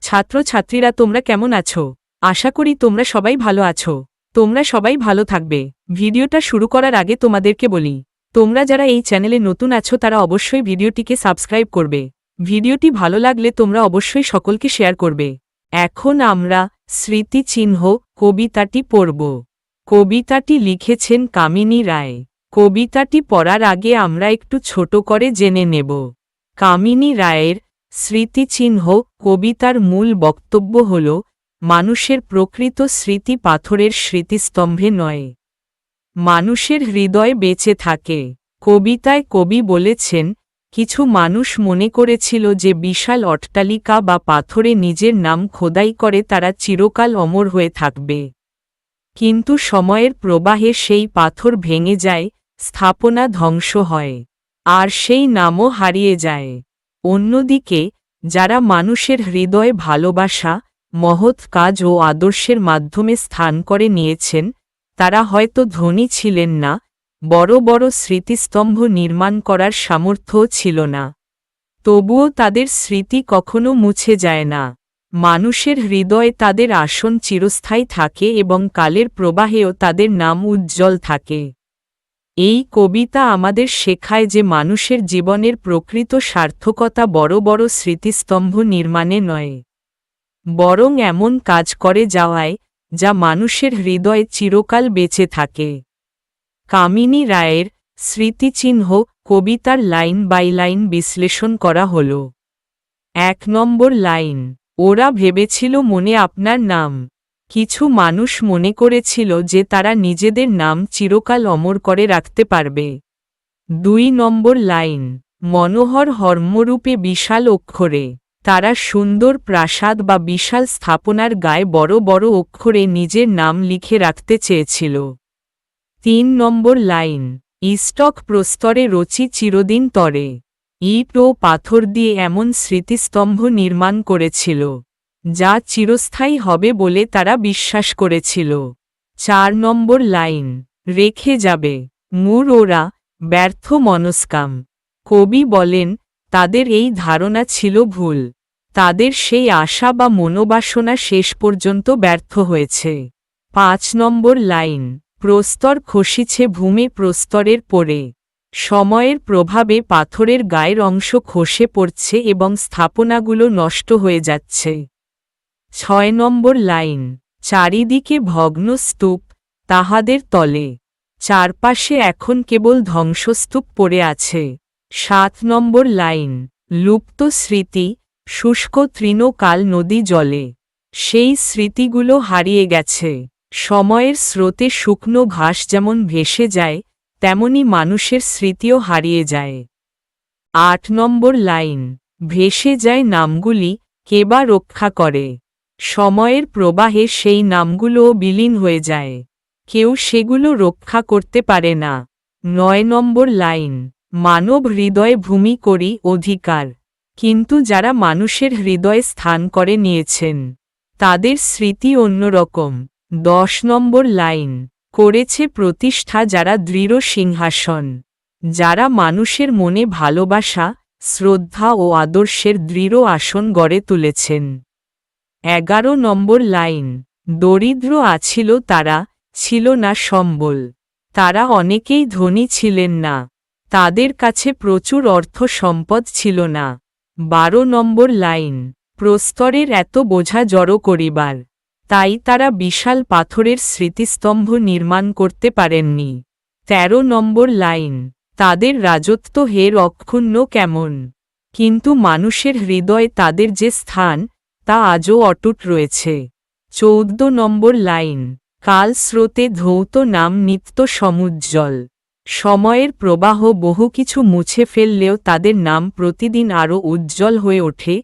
ছাত্রছাত্রীরা তোমরা কেমন আছো? আশা করি তোমরা সবাই ভালো আছো। তোমরা সবাই ভালো থাকবে। ভিডিওটা শুরু করার আগে তোমাদেরকে বলি, তোমরা যারা এই চ্যানেলে নতুন আছো তারা অবশ্যই ভিডিওটিকে সাবস্ক্রাইব করবে। ভিডিওটি ভালো লাগলে তোমরা অবশ্যই সকলকে শেয়ার করবে। এখন আমরা স্মৃতিচিহ্ন কবিতাটি পড়ব। কবিতাটি লিখেছেন কামিনী রায়। কবিতাটি পড়ার আগে আমরা একটু ছোট করে জেনে নেব। কামিনী রায়ের স্মৃতিচিহ্ন কবিতার মূল বক্তব্য হল, মানুষের প্রকৃত স্মৃতি পাথরের স্মৃতিস্তম্ভে নয়, মানুষের হৃদয়ে বেঁচে থাকে। কবিতায় কবি বলেছেন, কিছু মানুষ মনে করেছিল যে বিশাল অট্টালিকা বা পাথরে নিজের নাম খোদাই করে তারা চিরকাল অমর হয়ে থাকবে। কিন্তু সময়ের প্রবাহে সেই পাথর ভেঙে যায়, স্থাপনা ধ্বংস হয়, আর সেই নামও হারিয়ে যায়। অন্যদিকে যারা মানুষের হৃদয়ে ভালোবাসা, মহৎ কাজ ও আদর্শের মাধ্যমে স্থান করে নিয়েছেন, তারা হয়তো ধনী ছিলেন না, বড় বড় স্মৃতিস্তম্ভ নির্মাণ করার সামর্থ্যও ছিল না, তবুও তাদের স্মৃতি কখনো মুছে যায় না। মানুষের হৃদয়ে তাদের আসন চিরস্থায়ী থাকে এবং কালের প্রবাহেও তাদের নাম উজ্জ্বল থাকে। এই কবিতা আমাদের শেখায় যে মানুষের জীবনের প্রকৃত সার্থকতা বড় বড় স্মৃতিস্তম্ভ নির্মাণে নয়, বরং এমন কাজ করে যাওয়ায় যা মানুষের হৃদয়ে চিরকাল বেঁচে থাকে। কামিনী রায়ের স্মৃতিচিহ্ন কবিতার লাইন বাই লাইন বিশ্লেষণ করা হল। ১ নম্বর লাইন, ওরা ভেবেছিল মনে আপনার নাম। কিছু মানুষ মনে করেছিল যে তারা নিজেদের নাম চিরকাল অমর করে রাখতে পারবে। ২ নম্বর লাইন, মনোহর হর্ম্যরূপে বিশাল অক্ষরে, তারা সুন্দর প্রাসাদ বা বিশাল স্থাপনার গায়ে বড় বড় অক্ষরে নিজের নাম লিখে রাখতে চেয়েছিল। ৩ নম্বর লাইন, ইষ্টক প্রস্তরে রচি চিরদিন তরে, ইট ও পাথর দিয়ে এমন স্মৃতিস্তম্ভ নির্মাণ করেছিল যা চিরস্থায়ী হবে বলে তারা বিশ্বাস করেছিল। ৪ নম্বর লাইন, রেখে যাবে মূর ওরা ব্যর্থ মনস্কাম। কবি বলেন, তাদের এই ধারণা ছিল ভুল, তাদের সেই আশা বা মনোবাসনা শেষ পর্যন্ত ব্যর্থ হয়েছে। ৫ নম্বর লাইন, প্রস্তর খসিছে ভূমি প্রস্তরের পরে, সময়ের প্রভাবে পাথরের গায়ের অংশ খসে পড়ছে এবং স্থাপনাগুলো নষ্ট হয়ে যাচ্ছে। ৬ নম্বর লাইন, চারিদিকে ভগ্ন স্তূপ, তাহাদের তলে, চারপাশে এখন কেবল ধ্বংসস্তূপ পড়ে আছে। ৭ নম্বর লাইন, লুপ্ত স্মৃতি, শুষ্ক তৃণকাল নদী জলে, সেই স্মৃতিগুলো হারিয়ে গেছে। সময়ের স্রোতে শুকনো ঘাস যেমন ভেসে যায়, তেমনি মানুষের স্মৃতিও হারিয়ে যায়। ৮ নম্বর লাইন, ভেসে যায় নামগুলি, কে বা রক্ষা করে, সময়ের প্রবাহে সেই নামগুলোও বিলীন হয়ে যায়, কেউ সেগুলো রক্ষা করতে পারে না। ৯ নম্বর লাইন, মানব হৃদয়ে ভূমি করি অধিকার, কিন্তু যারা মানুষের হৃদয়ে স্থান করে নিয়েছেন, তাদের স্মৃতি অন্যরকম। ১০ নম্বর লাইন, করেছে প্রতিষ্ঠা যারা দৃঢ় সিংহাসন, যারা মানুষের মনে ভালোবাসা, শ্রদ্ধা ও আদর্শের দৃঢ় আসন গড়ে তুলেছেন। ১১ নম্বর লাইন, দরিদ্র আছিল তারা, ছিল না সম্বল, তারা অনেকেই ধনী ছিলেন না, তাদের কাছে প্রচুর অর্থ সম্পদ ছিল না। ১২ নম্বর লাইন, প্রস্তরের এত বোঝা জড়ো করিবার, তাই তারা বিশাল পাথরের স্মৃতিস্তম্ভ নির্মাণ করতে পারেননি। ১৩ নম্বর লাইন, তাদের রাজত্ব হের অক্ষুণ্ণ কেমন, কিন্তু মানুষের হৃদয়ে তাদের যে স্থান তা আজও অটুট রয়েছে। ১৪ নম্বর লাইন, কাল স্রোতে ধৌত নাম নিত্য সমুজ্জ্বল, সময়ের প্রবাহ বহু কিছু মুছে ফেললেও তাদের নাম প্রতিদিন আরও উজ্জ্বল হয়ে ওঠে,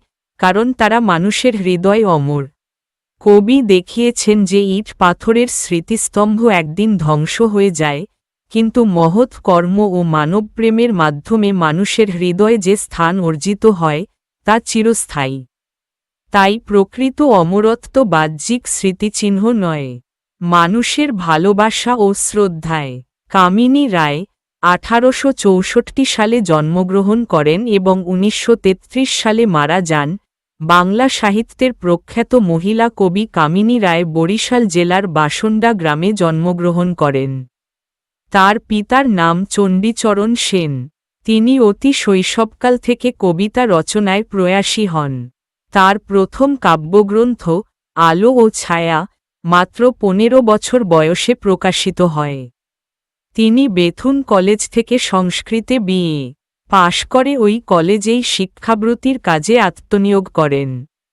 কারণ তারা মানুষের হৃদয়ে অমর। কবি দেখিয়েছেন যে ইট পাথরের স্মৃতিস্তম্ভ একদিন ধ্বংস হয়ে যায়, কিন্তু মহৎ কর্ম ও মানবপ্রেমের মাধ্যমে মানুষের হৃদয়ে যে স্থান অর্জিত হয় তা চিরস্থায়ী। তাই প্রকৃত অমরত্ব বাহ্যিক স্মৃতিচিহ্ন নয়, মানুষের ভালোবাসা ও শ্রদ্ধায়। কামিনী রায় 1864 সালে জন্মগ্রহণ করেন এবং 1933 সালে মারা যান। বাংলা সাহিত্যের প্রখ্যাত মহিলা কবি কামিনী রায় বরিশাল জেলার বাসন্ডা গ্রামে জন্মগ্রহণ করেন। তার পিতার নাম চণ্ডীচরণ সেন। তিনি অতি শৈশবকাল থেকে কবিতা রচনায় প্রয়াসী হন। তার প্রথম কাব্যগ্রন্থ আলো ও ছায়া মাত্র 15 বছর বয়সে প্রকাশিত হয়। তিনি বেথুন কলেজ থেকে সংস্কৃতে বিএ পাশ করে ওই কলেজেই শিক্ষাবৃত্তির কাজে আত্মনিয়োগ করেন।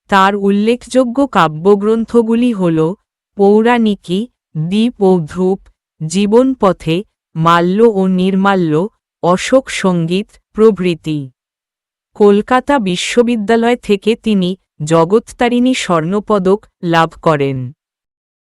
তার উল্লেখযোগ্য কাব্যগ্রন্থগুলি হল পৌরাণিকী, দ্বীপ ও ধ্রুপ, জীবনপথে, মাল্য ও নির্মাল্য, অশোক সঙ্গীত প্রভৃতি। কলকাতা বিশ্ববিদ্যালয় থেকে তিনি জগত্তারিণী স্বর্ণপদক লাভ করেন।